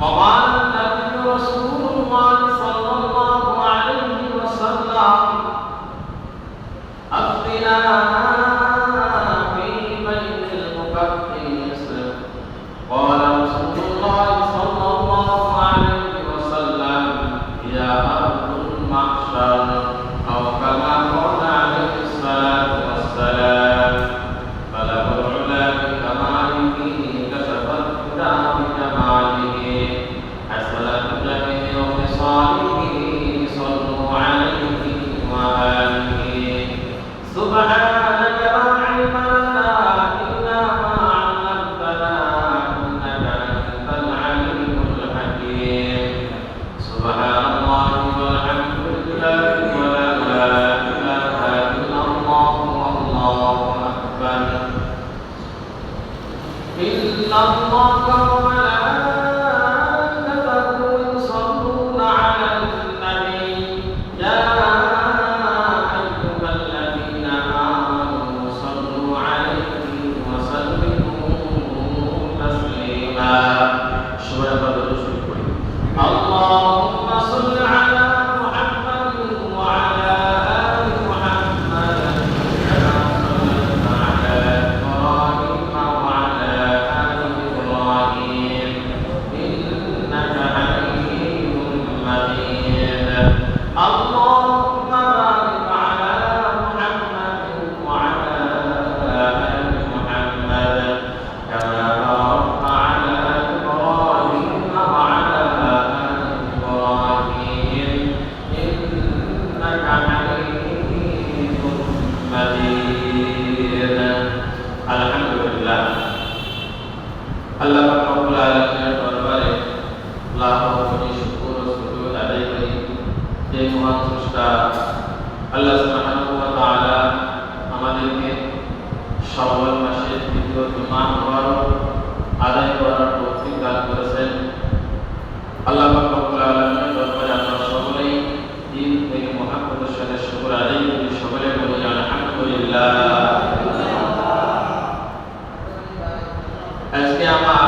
فقال النبي رسول الله صلى الله عليه وسلم أفتنا في بيت المقدس قال رسول الله صلى الله عليه وسلم يا أرض المحشر أو كما قال عليه الصلاة والسلام فله العلا بكماله كشف الهدى بجماله حسنت جميع خصاله صلوا عليه وآله سبحانك لا علم لنا إلا ما علمتنا إنك أنت العليم الحكيم سبحان الله والحمد لله ولا إله إلا الله والله أكبر إن الله وملائكته يصلون على النبي يا أيها الذين آمنوا صلوا عليه وسلموا تسليما اللهم صل على محمد وعلى آل محمد كما صليت على إبراهيم وعلى آل إبراهيم إنك حميد مجيد اللهم بارك على محمد وعلى آل محمد كما باركت على إبراهيم وعلى آل إبراهيم إنك حميد مجيد الحمد لله আল্লাহ পাক রব্বুল আলামিনের দরবারে লাখো কোটি শুকর ও সুজুদ আদায় করি যে মহান স্রষ্টা আল্লাহ সুবহানাহু ওয়া তাআলা আমাদেরকে শাওয়াল মাসের দ্বিতীয় জুমা মুবারক আদায় করার তৌফিক দান করেছেন আল্লাহ পাক রব্বুল আলামিনের দরবারে আমরা সকলেই দিন থেকে মুহাম্মদের সাথে শুকর আদায় করি সকলে বলি আলহামদুলিল্লাহ আজকে আমার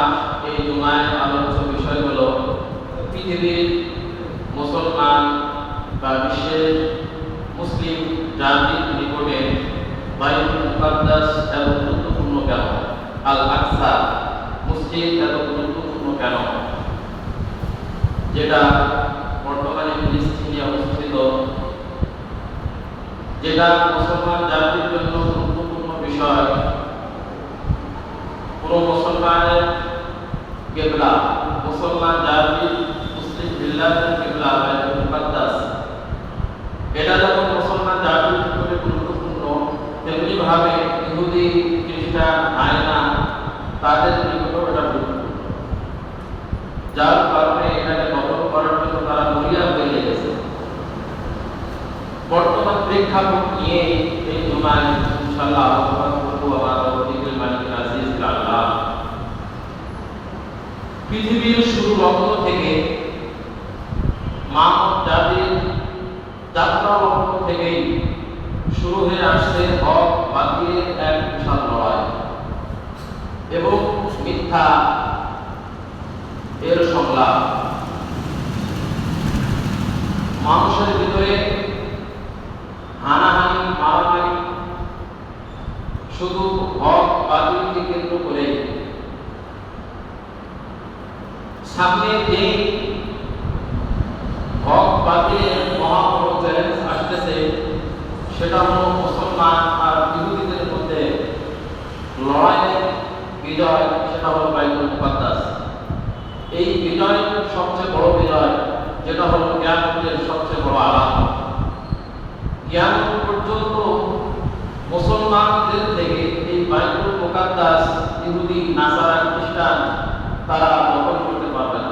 এই জুমায় আলোচ্য বিষয় হলো পৃথিবীর মুসলমান বা বিশ্বের মুসলিম জাতির নিকটে বাইতুল মুকাদ্দাস এত গুরুত্বপূর্ণ কেন আল আকসা মসজিদ এত গুরুত্বপূর্ণ কেন যেটা বর্তমানে ফিলিস্তিনে অবস্থিত যেটা মুসলমান জাতির জন্য গুরুত্বপূর্ণ বিষয় পুরো মুসলমানের কিবলা মুসলমান জাতির মুসলিম বিল্লাহের কিবলা বাইতুল মুকাদ্দাস এটা যখন মুসলমান জাতির জন্য গুরুত্বপূর্ণ তেমনি ভাবে ইহুদি খ্রিস্টান আয়না তাদের নিকটও এটা গুরুত্বপূর্ণ যার কারণে এটাকে দখল করার জন্য তারা মরিয়া হয়ে গেছে বর্তমান প্রেক্ষাপট নিয়ে এই জুমায় ইনশাআল্লাহ আলোচনা করবো আমার তৌফিকুল মালিক আজিজ আল্লাহ পৃথিবীর শুরু লগ্ন থেকে মানব জাতির যাত্রা লগ্ন থেকেই শুরু হয়ে আসছে হক বাতিলের এক বিশাল লড়াই এবং মিথ্যা এর সংলাপ মানুষের ভিতরে হানাহানি মারামারি শুধু হক বাতিলকে কেন্দ্র করে সামনে যে হক বাতিলের মহাবড় চ্যালেঞ্জ আসতেছে সেটা হলো মুসলমান আর ইহুদিদের মধ্যে লড়াইয়ের বিজয় সেটা হলো বাইতুল মুকাদ্দাস এই বিজয় সবচেয়ে বড় বিজয় যেটা হলো কিয়ামতের সবচেয়ে বড় আলামত কিয়ামত পর্যন্ত মুসলমানদের থেকে এই বাইতুল মুকাদ্দাস ইহুদি নাসারা খ্রিস্টান তারা দখল করতে পারবে না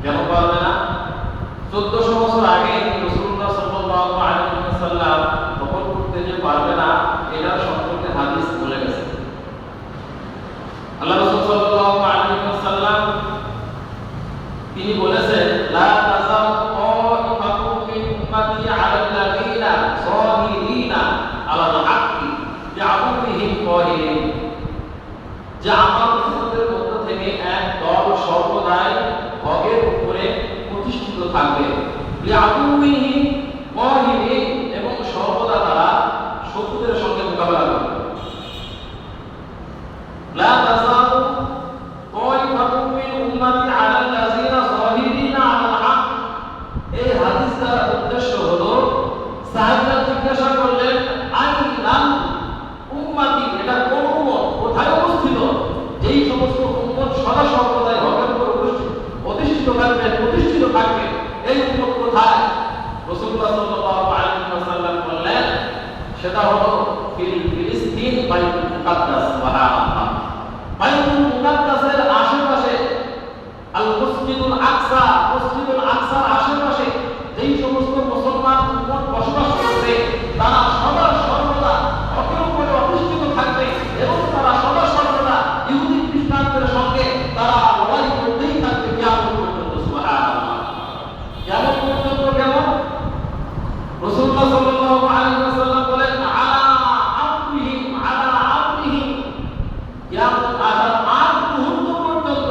কেন পারবে না 1400 বছর আগে রাসূলুল্লাহ সাল্লাল্লাহু আলাইহি ওয়াসাল্লাম দখল করতে যে পারবে না এটা সম্পর্কে হাদিস বলে গেছে আল্লাহ রাসূল সাল্লাল্লাহু আলাইহি ওয়াসাল্লাম তিনি বলেছেন লা তাযাল তা'iফাতুন মিন উম্মতি আলাল্লাযীনা সাহিরিনা আলাল হাক্কি বিআবুদিহিম কাহিরিন যে আমার উম্মতের মধ্য থেকে এক দল সর্বদাই থাকবে লিআদুইহি ওয়াহিহি, এবং সর্বদা তারা শত্রুদের সঙ্গে মোকাবেলা করবে। লা তাযালু তাইফাতুম মিন উম্মতি আলাল লাযিনা যাহিরিনা আলাল হক। এই হাদিসের উদ্দেশ্য হলো, সাহাবীরা জিজ্ঞাসা করলেন আইনাল উম্মতি, এটা কোন উম্মত, কোথায় অবস্থিত? যেই সমস্ত উম্মত সদা সর্বদাই হকের উপর প্রতিষ্ঠিত থাকবে, এই উম্মত কোথায়? রাসূলুল্লাহ সাল্লাল্লাহু আলাইহি ওয়াসাল্লাম বললেন সেটা হলো ফিলিস্তিন, বাইতুল মুকাদ্দাস। সুবহানাল্লাহ। বাইতুল মুকাদ্দাসের আশেপাশে, আল মসজিদুল আকসা, মসজিদুল আকসার আশেপাশে যেই সমস্ত মুসলমান উম্মত বসবাস করছে, তারা সদা সর্বদা হকের উপরে অধিষ্ঠিত থাকবে এবং তারা সদা সর্বদা ইহুদি খ্রিস্টানদের সঙ্গে তারা লড়াই করতেই থাকবে কিয়ামত পর্যন্ত। সুবহানাল্লাহ। কিয়ামত পর্যন্ত কেমন? রাসূলুল্লাহ সাল্লাল্লাহু আলাইহি ওয়াসাল্লাম বলেন আলা আমরিহিম, কিয়ামত আসার আগ মুহূর্ত পর্যন্ত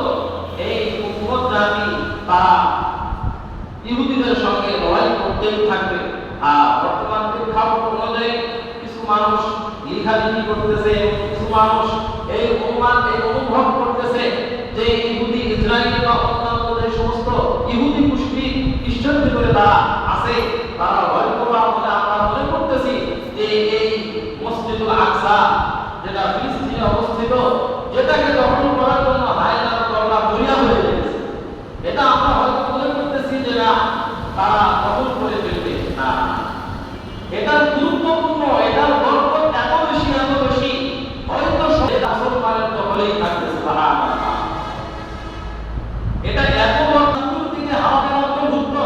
এই উম্মত জাতি তারা ইহুদিদের সঙ্গে লড়াই করতেই থাকবে। আর বর্তমান প্রেক্ষাপট অনুযায়ী কিছু মানুষ লেখালেখি করতেছে, কিছু মানুষ এই অনুভব করতেছে যে ইহুদি, ইসরায়েল বা অন্যান্য যে সমস্ত ইহুদি গোষ্ঠী খ্রিস্টান ভিতরে তারা আছে, তারা হয়তোবা আমরা মনে করতেছি যে এই মসজিদুল আকসা যেটা ফিলিস্তিনে অবস্থিত, যেটাকে দখল করার জন্য হায়নার দলরা দরিয়া হয়ে গেছে, এটা আমরা হয়তো মনে করতেছি যে না, তারা দখল করে ফেলবে। না, এটা গুরুত্বপূর্ণ, এটার বরকত এত বেশি হয়তো মুসলমানের দখলেই থাকবে। সুবহানাল্লাহ। এটা এত বড় দিকে হাওয়ার অন্তর্ভুক্ত।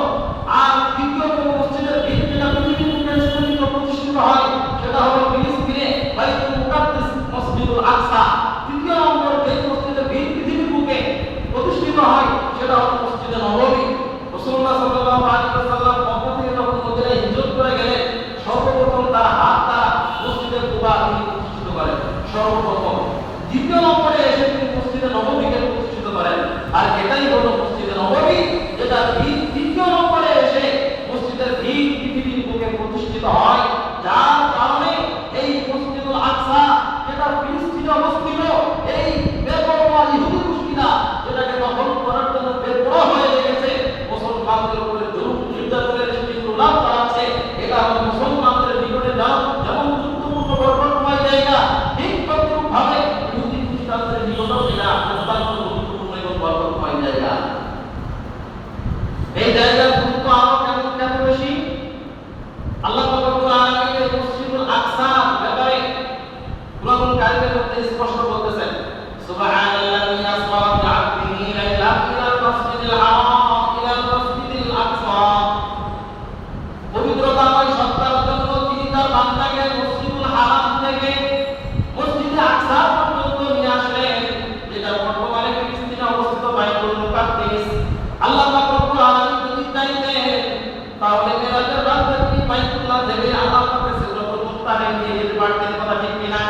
আর তৃতীয় কোন মসজিদের ভিত যেটা পৃথিবীর বুকে স্থাপিত প্রতিষ্ঠিত হয়, সেটা হলো ফিলিস্তিনে বাইতুল মুকাদ্দাস, মসজিদুল আকসা। তৃতীয় নম্বর যে মসজিদের ভিত পৃথিবীর বুকে প্রতিষ্ঠিত হয়, সেটা হলো মসজিদে নববী। রাসূলুল্লাহ সাল্লাল্লাহু আলাইহি ওয়াসাল্লাম মক্কা থেকে যখন মদিনায় হিজরত করে গেলেন, সর্বপ্রথম তার হাত দ্বারা মসজিদে কুবা তিনি প্রতিষ্ঠিত করেন সর্বপ্রথম। দ্বিতীয় নম্বরে এসে তিনি মসজিদে নববীকে প্রতিষ্ঠিত করেন। আর এটাই হলো মসজিদে নববী, যেটা তৃতীয় নম্বরে এসে মসজিদের ভিত পৃথিবীর বুকে প্রতিষ্ঠিত হয়, যার কারণে এই মসজিদুল আকসা যেটা ফিলিস্তিনে অবস্থিত, এই বেপরোয়া ইহুদি গোষ্ঠীরা যেটাকে দখল করার জন্য বেপরোয়া হয়ে লেগেছে, মুসলমানদের উপরে জুলুম নির্যাতনের লাভ চালাচ্ছে, এটা হলো মুসলমানদের নিকটে যেমন গুরুত্বপূর্ণ বরকতময় জায়গা, ঠিক তদ্রূপভাবে ইহুদি খ্রিস্টানদের নিকটেও এটা অত্যন্ত গুরুত্বপূর্ণ এবং বরকতময় জায়গা। এই জায়গার গুরুত্ব আরো কেন বেশি? আল্লাহ রাব্বুল আলামিন মসজিদুল আকসার ব্যাপারে কুরআনকারীমের মধ্যে স্পষ্ট বলতেছেন, সুবহানাল্লাযী আসরা বি'আবদিহি লাইলান ইলাল মাসজিদিল হারাম ইলাল মাসজিদিল আকসা। পবিত্রতাময় সত্তার জন্য তিনি তার বান্দাকে মসজিদুল হারাম থেকে মসজিদে আকসা পর্যন্ত নিয়ে আসলেন, যেটা বর্তমানে ফিলিস্তিনে অবস্থিত বাইতুল মুকাদ্দাস। আল্লাহ পাক রব্বুল আলামিন যদি চাইতেন তাহলে মেরাজের রাতে তিনি বাইতুল্লাহ থেকে আল্লাহ পাকের সিদরাতুল মুনতাহা নিয়ে যেতে পারতেন, কথা ঠিক কিনা?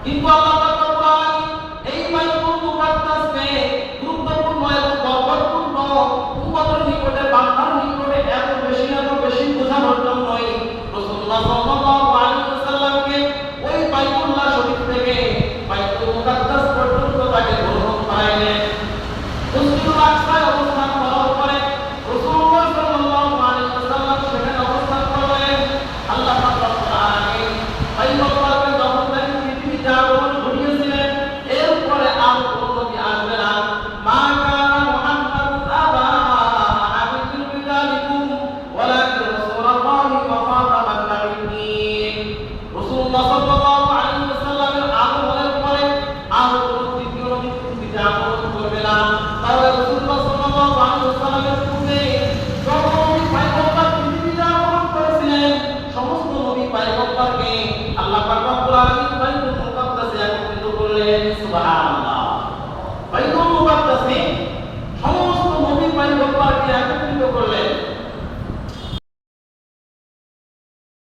কিন্তু